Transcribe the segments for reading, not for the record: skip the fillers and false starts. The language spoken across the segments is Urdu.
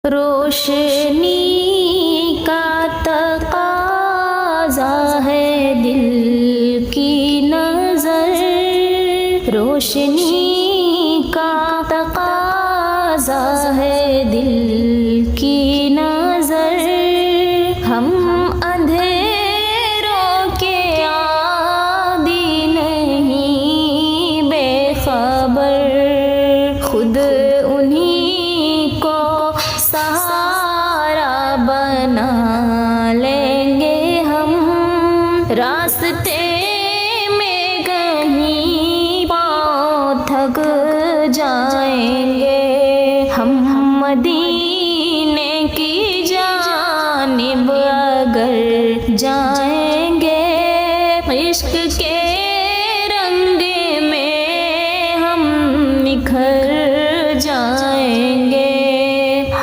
روشنی کا تقاضا ہے دل کی نظر، روشنی کا تقاضا ہے دل کی نظر، ہم اندھیروں کے عادی نہیں بے خبر، خود انہی کو سہارا بنا لیں گے ہم، راستے میں کہیں پاؤں تھک جائیں گے ہم، مدینے کی جانب اگر جائیں گے، عشق کے رنگ میں ہم نکھر جائیں گے،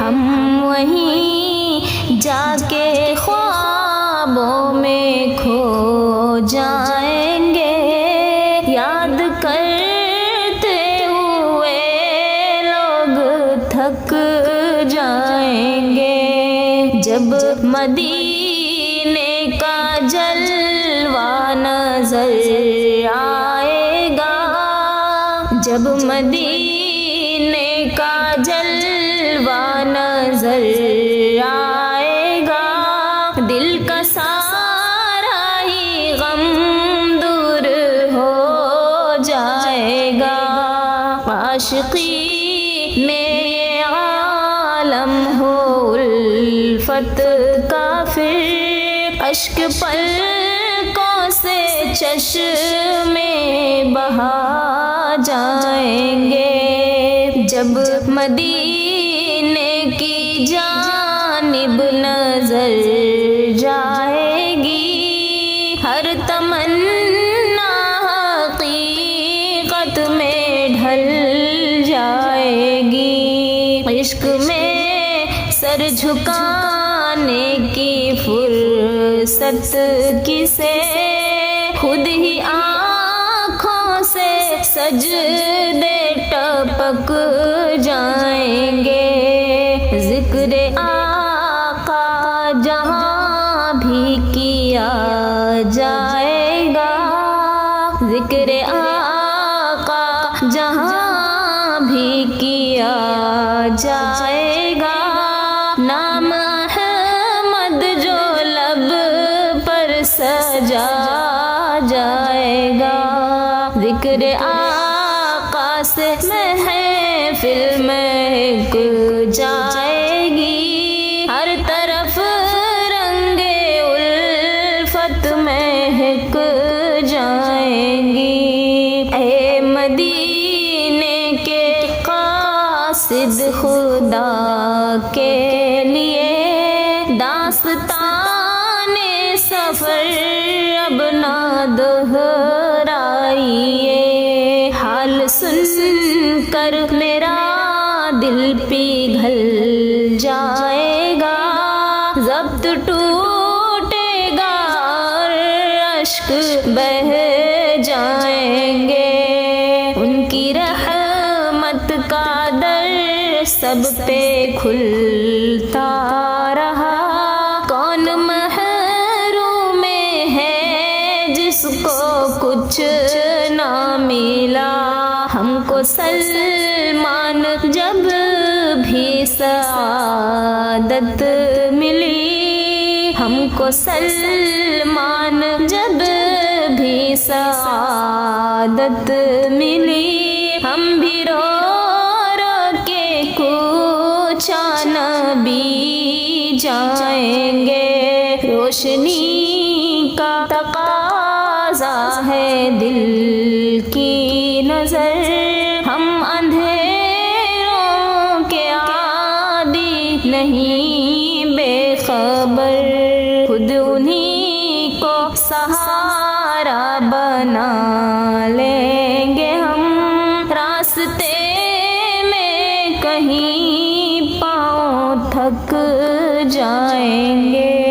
ہم وہیں جا کے خوابوں میں کھو جائیں گے، یاد کرتے ہوئے لوگ تھک جائیں گے، جب مدینے کا جلوہ نظر آئے گا، جب مدینے کا جلوہ نظر آئے گا، دل کا سارا ہی غم دور ہو جائے گا، عاشقی میں یہ عالم ہو الفت کا پھر، اشک پلکوں سے چشمے بہا جائیں گے، جب مدینے کی جانب نظر جائے گی، ہر تمنا حقیقت میں ڈھل جائے گی، عشق میں سر جھکانے کی فرصت کسے، خود ہی آنکھوں سے سجدے ٹپک جائیں گے، ذکر آقا جہاں بھی کیا جائے گا، ذکر آقا جہاں بھی کیا جائے گا، نام احمد جو لب پر سجا جائے گا، ذکر آقا سے محفل مہک جائے گی، ہر طرف رنگ الفت مہک جائیں گی، اے مدینے کے قاصد خدا کے لیے داستان سفر اب نہ دہرائیے، حال سن کر میرا دل پگھل جائے گا، ضبط ٹوٹے گا اور اشک بہہ جائیں گے، ان کی رحمت کا در سب پہ کھلتا رہا، کون محروم ہے جس کو کچھ نہ ملا، ہم کو سلمان جب بھی سعادت ملی، ہم کو سلمان جب بھی سعادت ملی، ہم بھی رو رو کے کوچہ نبی جائیں گے، روشنی کا تقاضا ہے دل کی نظر، ہم اندھیروں کے عادی نہیں بے خبر، خود انہی کو سہارا بنا لیں گے ہم، راستے میں کہیں پاؤں تھک جائیں گے۔